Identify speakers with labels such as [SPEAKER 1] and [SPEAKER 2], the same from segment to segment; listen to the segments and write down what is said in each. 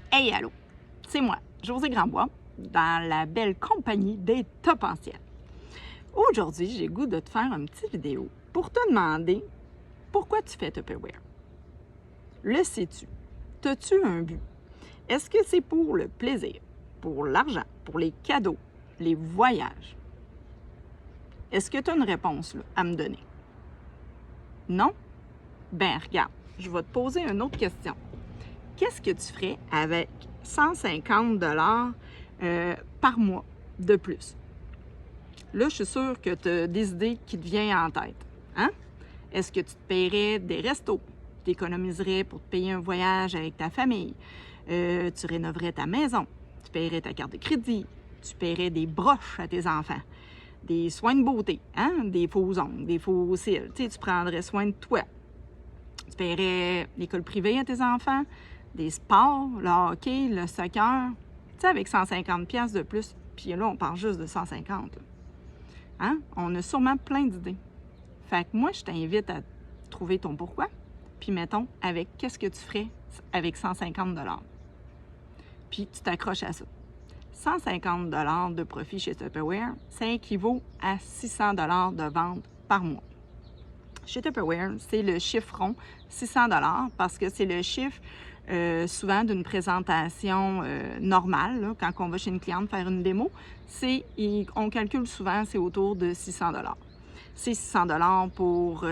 [SPEAKER 1] Hey, allô, c'est moi, Josée Grandbois, dans la belle compagnie des Topentiels. Aujourd'hui, j'ai le goût de te faire une petite vidéo pour te demander pourquoi tu fais Tupperware. Le sais-tu? T'as-tu un but? Est-ce que c'est pour le plaisir, pour l'argent, pour les cadeaux, les voyages? Est-ce que tu as une réponse là, à me donner? Non? Ben regarde, je vais te poser une autre question. Qu'est-ce que tu ferais avec 150 par mois de plus? Là, je suis sûre que tu as des idées qui te viennent en tête. Hein? Est-ce que tu te paierais des restos? Tu économiserais pour te payer un voyage avec ta famille? Tu rénoverais ta maison? Tu paierais ta carte de crédit? Tu paierais des broches à tes enfants? Des soins de beauté? Hein? Des faux ongles, des faux cils? Tu prendrais soin de toi. Tu paierais l'école privée à tes enfants? Des sports, le hockey, le soccer? Tu sais, avec 150$ de plus. Puis là, on parle juste de 150. Là. Hein? On a sûrement plein d'idées. Fait que moi, je t'invite à trouver ton pourquoi. Puis mettons, avec qu'est-ce que tu ferais avec 150 $. Puis tu t'accroches à ça. 150 $ de profit chez Tupperware, ça équivaut à 600 $ de vente par mois. Chez Tupperware, c'est le chiffre rond, 600 $ parce que c'est le chiffre souvent d'une présentation normale. Là, quand on va chez une cliente faire une démo, on calcule souvent, c'est autour de 600 $. C'est 600 $ pour,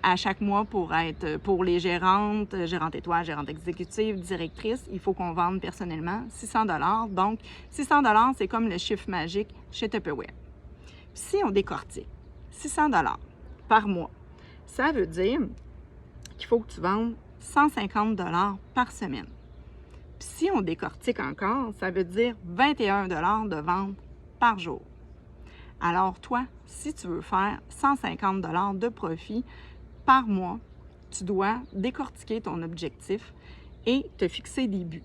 [SPEAKER 1] à chaque mois pour être pour les gérantes étoiles, gérantes exécutives, directrices. Il faut qu'on vende personnellement 600 $. Donc, 600 $, c'est comme le chiffre magique chez Tupperware. Si on décortique 600 $ par mois, ça veut dire qu'il faut que tu vendes 150 $ par semaine. Puis si on décortique encore, ça veut dire 21 $ de vente par jour. Alors toi, si tu veux faire 150 $ de profit par mois, tu dois décortiquer ton objectif et te fixer des buts.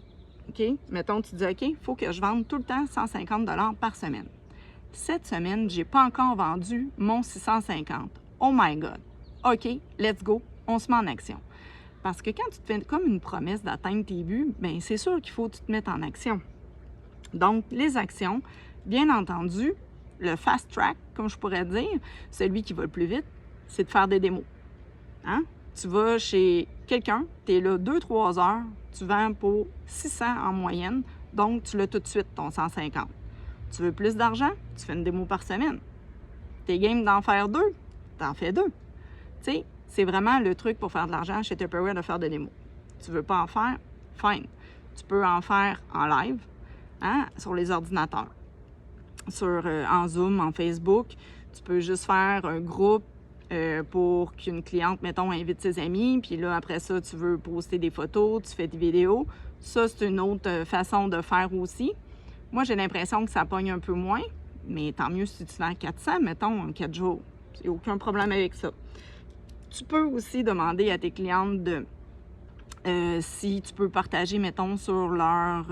[SPEAKER 1] OK? Mettons, tu dis, OK, il faut que je vende tout le temps 150 $ par semaine. Cette semaine, je n'ai pas encore vendu mon 650. Oh my God! OK, let's go, on se met en action. Parce que quand tu te fais comme une promesse d'atteindre tes buts, bien, c'est sûr qu'il faut que tu te mettes en action. Donc, les actions, bien entendu, le fast track, comme je pourrais dire, celui qui va le plus vite, c'est de faire des démos. Hein? Tu vas chez quelqu'un, tu es là 2-3 heures, tu vends pour 600 en moyenne, donc tu l'as tout de suite, ton 150. Tu veux plus d'argent? Tu fais une démo par semaine. T'es game d'en faire 2? T'en fais 2. Tu sais, c'est vraiment le truc pour faire de l'argent chez Tupperware de faire des démos. Tu veux pas en faire? Fine. Tu peux en faire en live, hein, sur les ordinateurs, en Zoom, en Facebook. Tu peux juste faire un groupe pour qu'une cliente, mettons, invite ses amis, puis là, après ça, tu veux poster des photos, tu fais des vidéos. Ça, c'est une autre façon de faire aussi. Moi, j'ai l'impression que ça pogne un peu moins, mais tant mieux si tu vends 400, mettons, en 4 jours. Il n'y a aucun problème avec ça. Tu peux aussi demander à tes clientes si tu peux partager, mettons, sur leur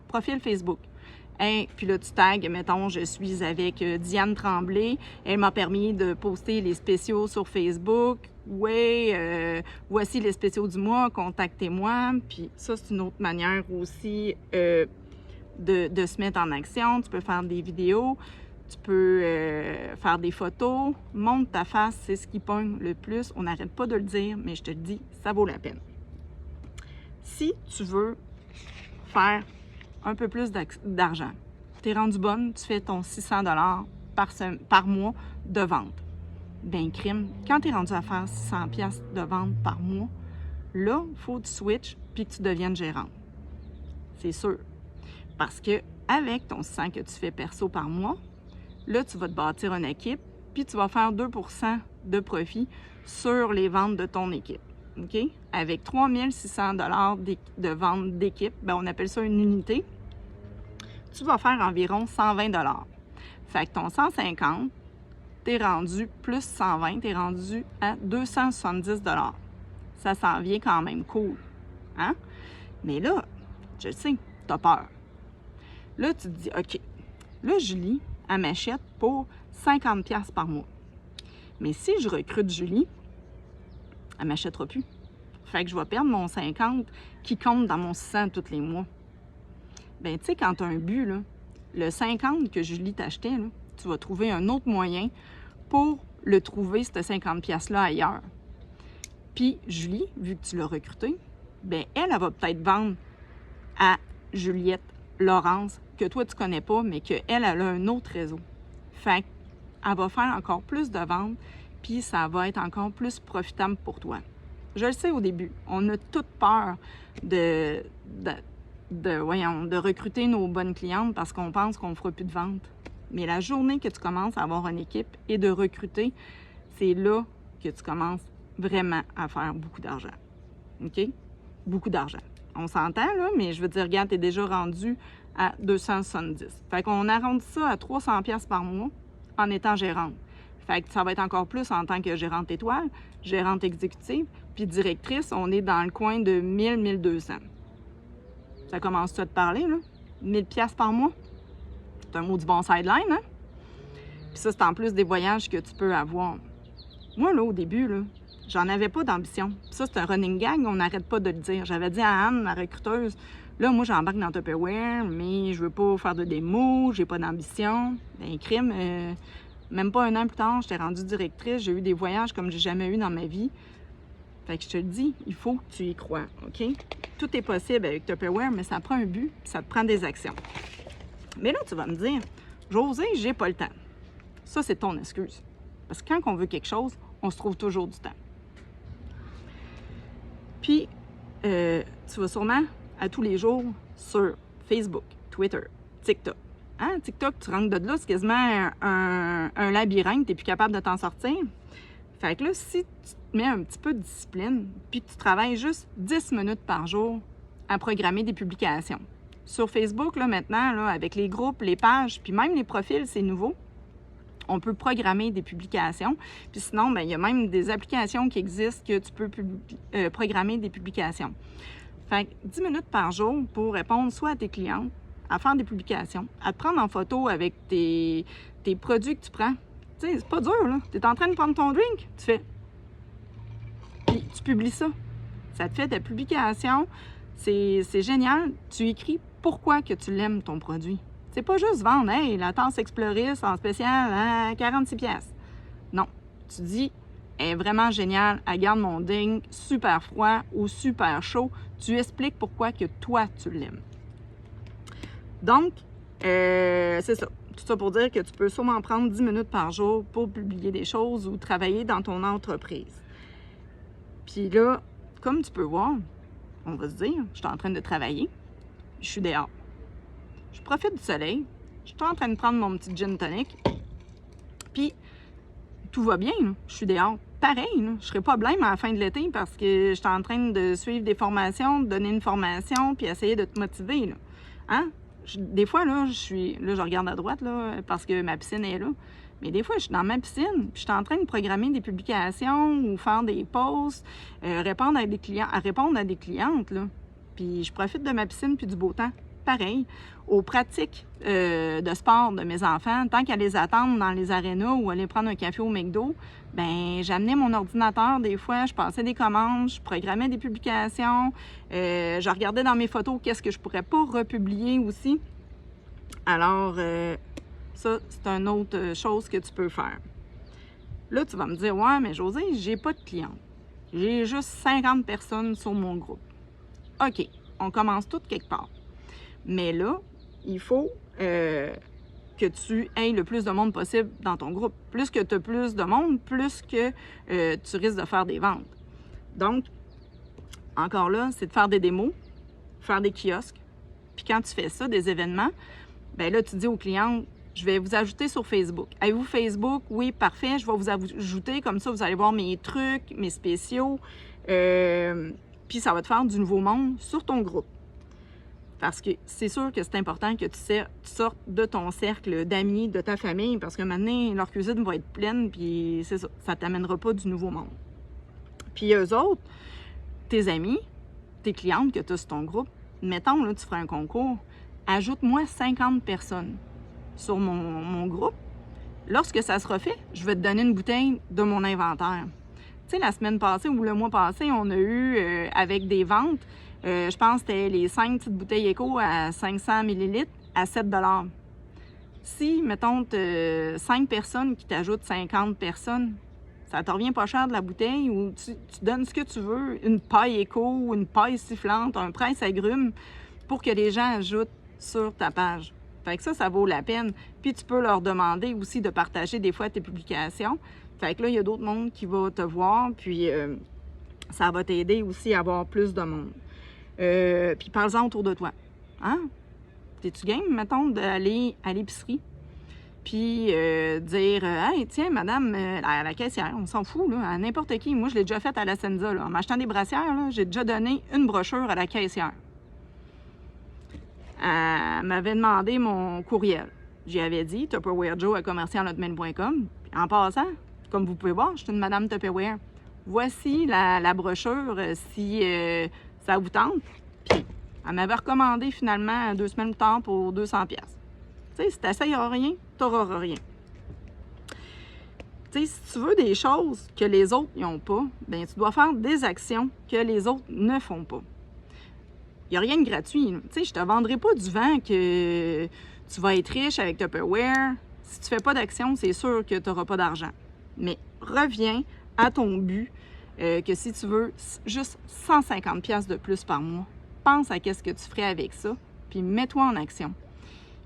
[SPEAKER 1] profil Facebook. Hey, puis là, tu tags, mettons, je suis avec Diane Tremblay. Elle m'a permis de poster les spéciaux sur Facebook. Oui, voici les spéciaux du mois, contactez-moi. Puis ça, c'est une autre manière aussi de se mettre en action. Tu peux faire des vidéos, tu peux faire des photos. Montre ta face, c'est ce qui pogne le plus. On n'arrête pas de le dire, mais je te le dis, ça vaut la peine. Si tu veux faire un peu plus d'argent, tu es rendu bonne, tu fais ton 600 $ par mois de vente. Bien, crime, quand tu es rendu à faire 600$ de vente par mois, là, il faut que tu switches puis que tu deviennes gérante. C'est sûr. Parce que avec ton 600 que tu fais perso par mois, là, tu vas te bâtir une équipe, puis tu vas faire 2 % de profit sur les ventes de ton équipe. OK? Avec 3600 $ de vente d'équipe, bien, on appelle ça une unité, tu vas faire environ 120 $. Fait que ton 150, t'es rendu plus 120, t'es rendu à 270 $. Ça s'en vient quand même cool. Hein? Mais là, je sais, t'as peur. Là, tu te dis, OK, là, Julie, elle m'achète pour 50$ par mois. Mais si je recrute Julie, elle ne m'achètera plus. Fait que je vais perdre mon 50 qui compte dans mon 600 tous les mois. Bien, tu sais, quand tu as un but, là, le 50 que Julie t'achetait, là, tu vas trouver un autre moyen pour le trouver, ce 50 $-là ailleurs. Puis Julie, vu que tu l'as recrutée, bien, elle va peut-être vendre à Juliette, Laurence, que toi, tu connais pas, mais qu'elle, elle a un autre réseau. Fait qu'elle va faire encore plus de ventes, puis ça va être encore plus profitable pour toi. Je le sais au début, on a toute peur de recruter nos bonnes clientes parce qu'on pense qu'on ne fera plus de ventes. Mais la journée que tu commences à avoir une équipe et de recruter, c'est là que tu commences vraiment à faire beaucoup d'argent. OK? Beaucoup d'argent. On s'entend, là, mais je veux dire, regarde, tu es déjà rendu à 270. Fait qu'on arrondit ça à 300 $ par mois en étant gérante. Fait que ça va être encore plus en tant que gérante étoile, gérante exécutive, puis directrice, on est dans le coin de 1000-1200. Ça commence-tu à te parler, là? 1000 $ par mois? C'est un mot du bon sideline, hein? Puis ça, c'est en plus des voyages que tu peux avoir. Moi, là, au début, là, j'en avais pas d'ambition. Puis ça, c'est un running gag, on n'arrête pas de le dire. J'avais dit à Anne, ma recruteuse, là, moi, j'embarque dans Tupperware, mais je veux pas faire de démo, j'ai pas d'ambition. Ben, crime, même pas un an plus tard, j'étais rendue directrice, j'ai eu des voyages comme j'ai jamais eu dans ma vie. Fait que je te le dis, il faut que tu y crois, OK? Tout est possible avec Tupperware, mais ça prend un but, puis ça te prend des actions. Mais là, tu vas me dire, Josée, j'ai pas le temps. Ça, c'est ton excuse. Parce que quand on veut quelque chose, on se trouve toujours du temps. Puis, tu vas sûrement, à tous les jours, sur Facebook, Twitter, TikTok. Hein? TikTok, tu rentres de là, c'est quasiment un labyrinthe, tu n'es plus capable de t'en sortir. Fait que là, si tu te mets un petit peu de discipline, puis que tu travailles juste 10 minutes par jour à programmer des publications. Sur Facebook, là, maintenant, là, avec les groupes, les pages, puis même les profils, c'est nouveau. On peut programmer des publications. Puis sinon, bien, il y a même des applications qui existent que tu peux programmer des publications. Fait que 10 minutes par jour pour répondre soit à tes clientes, à faire des publications, à te prendre en photo avec tes produits que tu prends. Tu sais, c'est pas dur, là. Tu es en train de prendre ton drink, tu fais. Puis tu publies ça. Ça te fait ta publication. C'est génial. Tu écris pourquoi que tu l'aimes, ton produit. C'est pas juste vendre, hey, la tasse Exploris en spécial à 46 $. Non. Tu dis, elle est vraiment géniale, elle garde mon drink super froid ou super chaud. Tu expliques pourquoi que toi, tu l'aimes. Donc, c'est ça. Tout ça pour dire que tu peux sûrement prendre 10 minutes par jour pour publier des choses ou travailler dans ton entreprise. Puis là, comme tu peux voir, on va se dire, je suis en train de travailler, je suis dehors. Je profite du soleil, je suis en train de prendre mon petit gin tonic, puis tout va bien, là. Je suis dehors. Pareil, là, je ne serai pas blême à la fin de l'été parce que je suis en train de suivre des formations, de donner une formation, puis essayer de te motiver. Là. Hein? Des fois, là, je regarde à droite là, parce que ma piscine est là. Mais des fois, je suis dans ma piscine, puis je suis en train de programmer des publications ou faire des posts, répondre à des clientes. Là. Puis je profite de ma piscine puis du beau temps. Pareil, aux pratiques de sport de mes enfants, tant qu'à les attendre dans les arénas ou aller prendre un café au McDo, ben j'amenais mon ordinateur des fois, je passais des commandes, je programmais des publications, je regardais dans mes photos qu'est-ce que je pourrais pas republier aussi. Alors, ça, c'est une autre chose que tu peux faire. Là, tu vas me dire, ouais, mais Josée, j'ai pas de clients. J'ai juste 50 personnes sur mon groupe. OK, on commence tout quelque part. Mais là, il faut que tu aies le plus de monde possible dans ton groupe. Plus que tu as plus de monde, plus que tu risques de faire des ventes. Donc, encore là, c'est de faire des démos, faire des kiosques. Puis quand tu fais ça, des événements, bien là, tu dis aux clients, je vais vous ajouter sur Facebook. Avez-vous Facebook? Oui, parfait, je vais vous ajouter. Comme ça, vous allez voir mes trucs, mes spéciaux. Puis ça va te faire du nouveau monde sur ton groupe. Parce que c'est sûr que c'est important que tu sortes de ton cercle d'amis, de ta famille, parce que maintenant, leur cuisine va être pleine, puis c'est ça, ça ne t'amènera pas du nouveau monde. Puis eux autres, tes amis, tes clientes que tu as sur ton groupe, mettons, là, tu feras un concours, ajoute-moi 50 personnes sur mon groupe. Lorsque ça sera fait, je vais te donner une bouteille de mon inventaire. sais, la semaine passée ou le mois passé, on a eu, avec des ventes, je pense que c'était les 5 petites bouteilles éco à 500 millilitres à 7 $. Si, mettons, 5 personnes qui t'ajoutent 50 personnes, ça te revient pas cher de la bouteille ou tu donnes ce que tu veux, une paille éco ou une paille sifflante, un presse-agrumes pour que les gens ajoutent sur ta page. Fait que ça vaut la peine. Puis tu peux leur demander aussi de partager des fois tes publications. Fait que là, il y a d'autres mondes qui vont te voir, puis ça va t'aider aussi à avoir plus de monde. Puis parle-en autour de toi. Hein? T'es-tu game, mettons, d'aller à l'épicerie? Puis dire hey, tiens, madame, à la caissière, on s'en fout, là, à n'importe qui. Moi, je l'ai déjà fait à la Senza, là. En m'achetant des brassières, là, j'ai déjà donné une brochure à la caissière. Elle m'avait demandé mon courriel. J'y avais dit tupperwarejoe@commercialhotmail.com. En passant, comme vous pouvez voir, je suis une madame Tupperware. Voici la brochure si ça vous tente. Puis, elle m'avait recommandé finalement 2 semaines plus tard pour 200$. Tu sais, si tu n'essayes rien, tu n'auras rien. Tu sais, si tu veux des choses que les autres n'ont pas, bien, tu dois faire des actions que les autres ne font pas. Il n'y a rien de gratuit. Tu sais, je ne te vendrai pas du vent que tu vas être riche avec Tupperware. Si tu ne fais pas d'action, c'est sûr que tu n'auras pas d'argent. Mais reviens à ton but, que si tu veux juste 150$ de plus par mois, pense à qu'est-ce que tu ferais avec ça, puis mets-toi en action.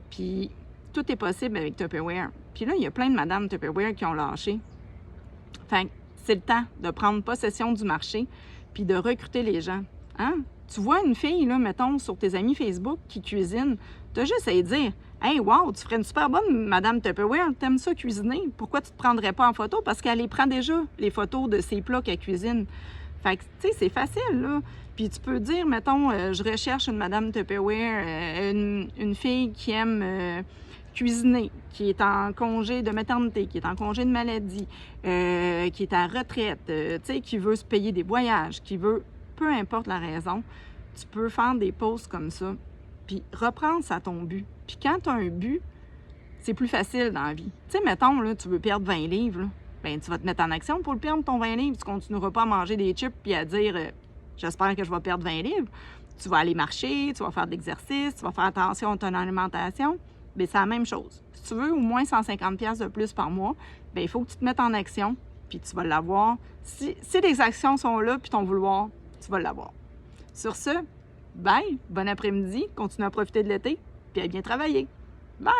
[SPEAKER 1] Puis tout est possible avec Tupperware. Puis là, il y a plein de madames Tupperware qui ont lâché. Fait que c'est le temps de prendre possession du marché puis de recruter les gens. Hein? Tu vois une fille, là, mettons, sur tes amis Facebook qui cuisine, tu as juste à lui dire « Hey, wow, tu ferais une super bonne madame Tupperware, t'aimes ça cuisiner? Pourquoi tu te prendrais pas en photo? » Parce qu'elle les prend déjà, les photos de ses plats qu'elle cuisine. Fait que, tu sais, c'est facile, là. Puis tu peux dire, mettons, je recherche une madame Tupperware, une fille qui aime cuisiner, qui est en congé de maternité, qui est en congé de maladie, qui est à retraite, tu sais, qui veut se payer des voyages, qui veut, peu importe la raison, tu peux faire des posts comme ça, puis reprendre ça à ton but. Puis quand tu as un but, c'est plus facile dans la vie. Tu sais, mettons, là, tu veux perdre 20 livres, là, bien, tu vas te mettre en action pour le perdre, ton 20 livres. Tu continueras pas à manger des chips puis à dire j'espère que je vais perdre 20 livres. Tu vas aller marcher, tu vas faire de l'exercice, tu vas faire attention à ton alimentation. Bien, c'est la même chose. Si tu veux au moins 150$ de plus par mois, bien, il faut que tu te mettes en action, puis tu vas l'avoir. Si les actions sont là, puis ton vouloir, tu vas l'avoir. Sur ce, bye, bon après-midi, continue à profiter de l'été, puis à bien travailler. Bye!